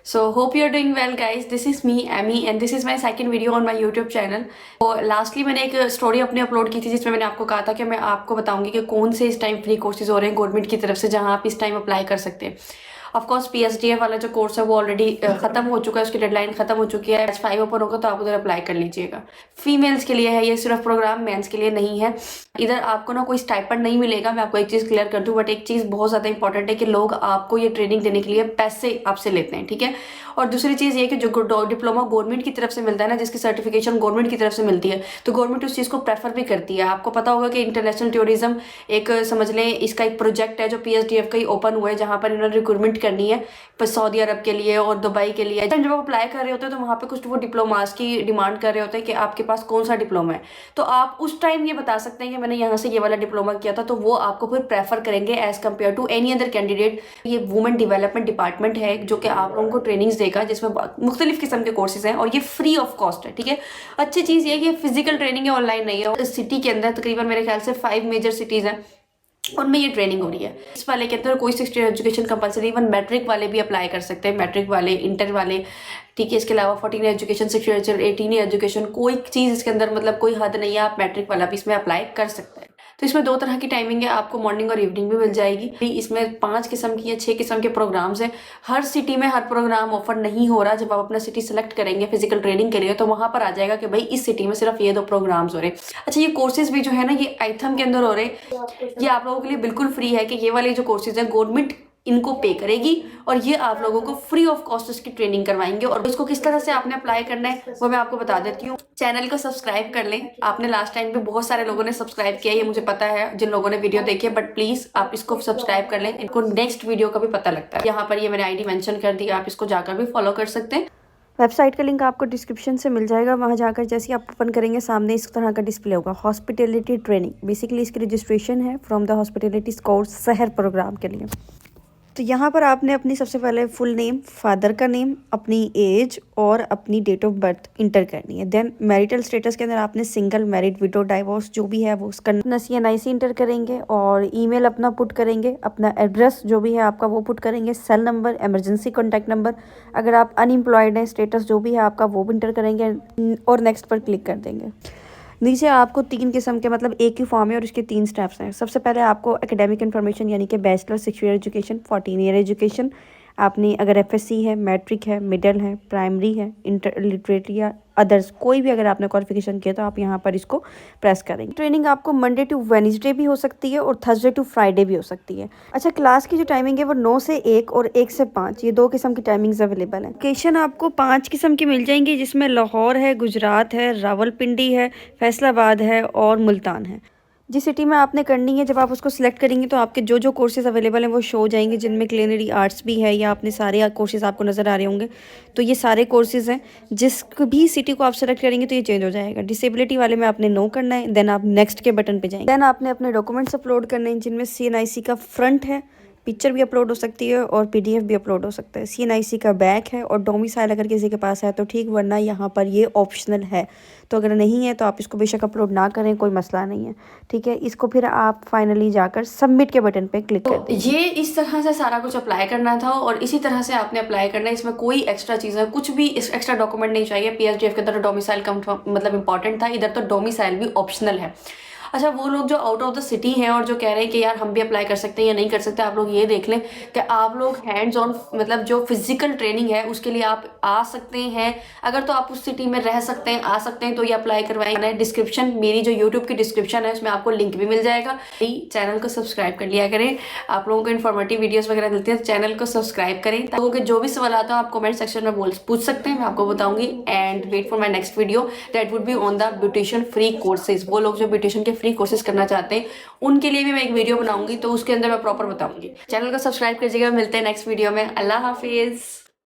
So hope you're doing well guys. This is me Amy and this is my second video on my YouTube channel. तो lastly मैंने एक story अपनी upload की थी जिसमें मैंने आपको कहा था कि मैं आपको बताऊंगी कि कौन से इस टाइम फ्री कोर्सेज हो रहे हैं गवर्नमेंट की तरफ से जहां आप इस टाइम अप्लाई कर सकते हैं। ऑफकोर्स PSDF वाला जो कोर्स है वो ऑलरेडी खत्म हो चुका है, उसकी डेडलाइन खत्म हो चुकी है। बैच 5 ओपन होगा तो आप उधर अप्लाई कर लीजिएगा। फीमेल्स के लिए है ये सिर्फ प्रोग्राम, मेंस के लिए नहीं है। इधर आपको ना कोई स्टाइपेंड नहीं मिलेगा, मैं आपको एक चीज़ क्लियर कर दूं। बट एक चीज़ बहुत ज़्यादा इंपॉर्टेंट है कि लोग आपको ये ट्रेनिंग देने के लिए पैसे आपसे लेते हैं, ठीक है। और दूसरी चीज़ ये कि जो डिप्लोमा गवर्नमेंट की तरफ से मिलता है ना, जिसकी सर्टिफिकेशन गवर्नमेंट की तरफ से मिलती है, तो गवर्नमेंट उस चीज़ को प्रेफर भी करती है। आपको पता होगा कि इंटरनेशनल टूरिज्म एक समझ लें इसका एक प्रोजेक्ट है जो PSDF का ही ओपन हुआ है, जहाँ पर इन्होंने रिक्रूटमेंट करनी है सऊदी अरब के लिए और दुबई के लिए। जब आप अप्लाई कर रहे होते हैं तो वहाँ पे कुछ वो डिप्लोमास की डिमांड कर रहे होते हैं कि आपके पास कौन सा डिप्लोमा है। तो आप उस टाइम ये बता सकते हैं कि मैंने यहाँ से ये वाला डिप्लोमा किया था, तो वो आपको फिर प्रेफर करेंगे as compare to any other candidate. ये वुमेन डेवलपमेंट डिपार्टमेंट है जो कि आप लोगों को ट्रेनिंग्स देगा, जिसमें मुख्तलिफ किस्म के कोर्सेज हैं और ये फ्री ऑफ कॉस्ट है, ठीक है। अच्छी चीज़ ये कि फिजिकल ट्रेनिंग है, ऑनलाइन नहीं है। सिटी के अंदर तकरीबन मेरे ख्याल से 5 मेजर सिटीज़ हैं, उनमें ये ट्रेनिंग हो रही है। इस वाले के अंदर कोई 6 एजुकेशन कंपलसरी, इवन मैट्रिक वाले भी अप्लाई कर सकते हैं, मैट्रिक वाले, इंटर वाले, ठीक है। इसके अलावा 14 एजुकेशन, 16 18 एजुकेशन, कोई चीज़ इसके अंदर मतलब कोई हद नहीं है, आप मैट्रिक वाला भी इसमें अप्लाई कर सकते हैं। तो इसमें 2 तरह की टाइमिंग है, आपको मॉर्निंग और इवनिंग भी मिल जाएगी। इसमें 5 किस्म की या 6 किस्म के प्रोग्राम्स हैं। हर सिटी में हर प्रोग्राम ऑफर नहीं हो रहा। जब आप अपना सिटी सेलेक्ट करेंगे फिजिकल ट्रेनिंग के लिए तो वहाँ पर आ जाएगा कि भाई इस सिटी में सिर्फ ये 2 प्रोग्राम्स हो रहे हैं। अच्छा, ये कोर्सेज भी जो है ना ये आइथम के अंदर हो रहे हैं। ये आप लोगों के लिए बिल्कुल फ्री है कि ये वाले जो कोर्सेज हैं गवर्नमेंट इनको पे करेगी और ये आप लोगों को फ्री ऑफ कॉस्ट इसकी ट्रेनिंग करवाएंगे। और इसको किस तरह से आपने अप्लाई करना है वो मैं आपको बता देती हूँ। चैनल को सब्सक्राइब कर लें। आपने लास्ट टाइम पे बहुत सारे लोगों ने सब्सक्राइब किया, ये मुझे पता है जिन लोगों ने वीडियो देखी है, बट प्लीज आप इसको सब्सक्राइब कर लें, इनको नेक्स्ट वीडियो का भी पता लगता है। यहाँ पर ये मैंने ID मेंशन कर दी, आप इसको जाकर भी फॉलो कर सकते हैं। वेबसाइट का लिंक आपको डिस्क्रिप्शन से मिल जाएगा। वहाँ जाकर जैसे ही आप ओपन करेंगे सामने इस तरह का डिस्प्ले होगा, हॉस्पिटैलिटी ट्रेनिंग। बेसिकली इसकी रजिस्ट्रेशन है फ्रॉम द हॉस्पिटैलिटी कोर्स शहर प्रोग्राम के लिए। तो यहाँ पर आपने अपनी सबसे पहले फुल नेम, फादर का नेम, अपनी एज और अपनी डेट ऑफ बर्थ इंटर करनी है। देन मैरिटल स्टेटस के अंदर आपने सिंगल, मैरिड, विडो, डाइवोर्स जो भी है वो उसका NIC इंटर करेंगे और ईमेल अपना पुट करेंगे। अपना एड्रेस जो भी है आपका वो पुट करेंगे, cell number, emergency contact number. अगर आप अनएम्प्लॉयड हैं स्टेटस जो भी है आपका वो भी इंटर करेंगे और नेक्स्ट पर क्लिक कर देंगे। नीचे आपको 3 किस्म के मतलब एक ही फॉर्म है और इसके 3 स्टेप्स हैं। सबसे पहले आपको एकेडमिक इन्फॉर्मेशन यानी कि bachelor, 6 year education, 14 year education. आपने अगर FSC है, मैट्रिक है, मिडिल है, प्राइमरी है, इंटरलिटरेट या अदर्स कोई भी अगर आपने क्वालिफिकेशन किया तो आप यहाँ पर इसको प्रेस करेंगे। ट्रेनिंग आपको मंडे टू वेडनेसडे भी हो सकती है और थर्सडे टू फ्राइडे भी हो सकती है। अच्छा, क्लास की जो टाइमिंग है वो 9 से 1 और 1 से 5, ये 2 किस्म की टाइमिंग्स अवेलेबल है। लोकेशन आपको 5 किस्म की मिल जाएंगी, जिसमें लाहौर है, गुजरात है, रावलपिंडी है, फैसलाबाद है और मुल्तान है। जिस सिटी में आपने करनी है जब आप उसको सिलेक्ट करेंगे तो आपके जो जो कोर्सेज अवेलेबल हैं वो शो हो जाएंगे, जिनमें क्लिनरी आर्ट्स भी है या अपने सारे कोर्सेज आपको नज़र आ रहे होंगे। तो ये सारे कोर्सेज हैं, जिस भी सिटी को आप सेलेक्ट करेंगे तो ये चेंज हो जाएगा। डिसेबिलिटी वाले में आपने नो करना है, देन आप नेक्स्ट के बटन पे जाएंगे। देन आपने अपने डॉक्यूमेंट्स अपलोड करने हैं, जिनमें CNIC का फ्रंट है, पिक्चर भी अपलोड हो सकती है और PDF भी अपलोड हो सकता है। CNIC का बैक है और डोमिसाइल अगर किसी के पास है तो ठीक, वरना यहाँ पर ये ऑप्शनल है। तो अगर नहीं है तो आप इसको बेशक अपलोड ना करें, कोई मसला नहीं है, ठीक है। इसको फिर आप फाइनली जाकर सबमिट के बटन पे क्लिक कर दें। ये इस तरह से सारा कुछ अप्लाई करना था और इसी तरह से आपने अप्लाई करना है। इसमें कोई एक्स्ट्रा चीज़ है, कुछ भी एक्स्ट्रा डॉक्यूमेंट नहीं चाहिए। PSDF के अंदर डोमिसाइल का मतलब इंपॉर्टेंट था, इधर तो डोमिसाइल भी ऑप्शनल है। अच्छा, वो लोग जो आउट ऑफ द सिटी हैं और जो कह रहे हैं कि यार हम भी अप्लाई कर सकते हैं या नहीं कर सकते, आप लोग ये देख लें कि आप लोग हैंड्स ऑन मतलब जो फिजिकल ट्रेनिंग है उसके लिए आप आ सकते हैं। अगर तो आप उस सिटी में रह सकते हैं, आ सकते हैं, तो ये अप्लाई करवाएं। डिस्क्रिप्शन, मेरी जो यूट्यूब की डिस्क्रिप्शन है उसमें आपको लिंक भी मिल जाएगा। चैनल को सब्सक्राइब कर लिया करें। आप लोगों को इन्फॉर्मेटिव वीडियोस वगैरह मिलती है तो चैनल को सब्सक्राइब करें। लोगों के जो भी सवाल आता है आप कमेंट सेक्शन में पूछ सकते हैं, मैं आपको बताऊंगी। And wait for my next video that would be on the beautician free courses. वो लोग जो ब्यूटिशियन के फ्री कोर्सेज करना चाहते हैं उनके लिए भी मैं एक वीडियो बनाऊंगी, तो उसके अंदर मैं प्रॉपर बताऊंगी। चैनल को सब्सक्राइब कीजिएगा। मिलते हैं नेक्स्ट वीडियो में। अल्लाह हाफिज।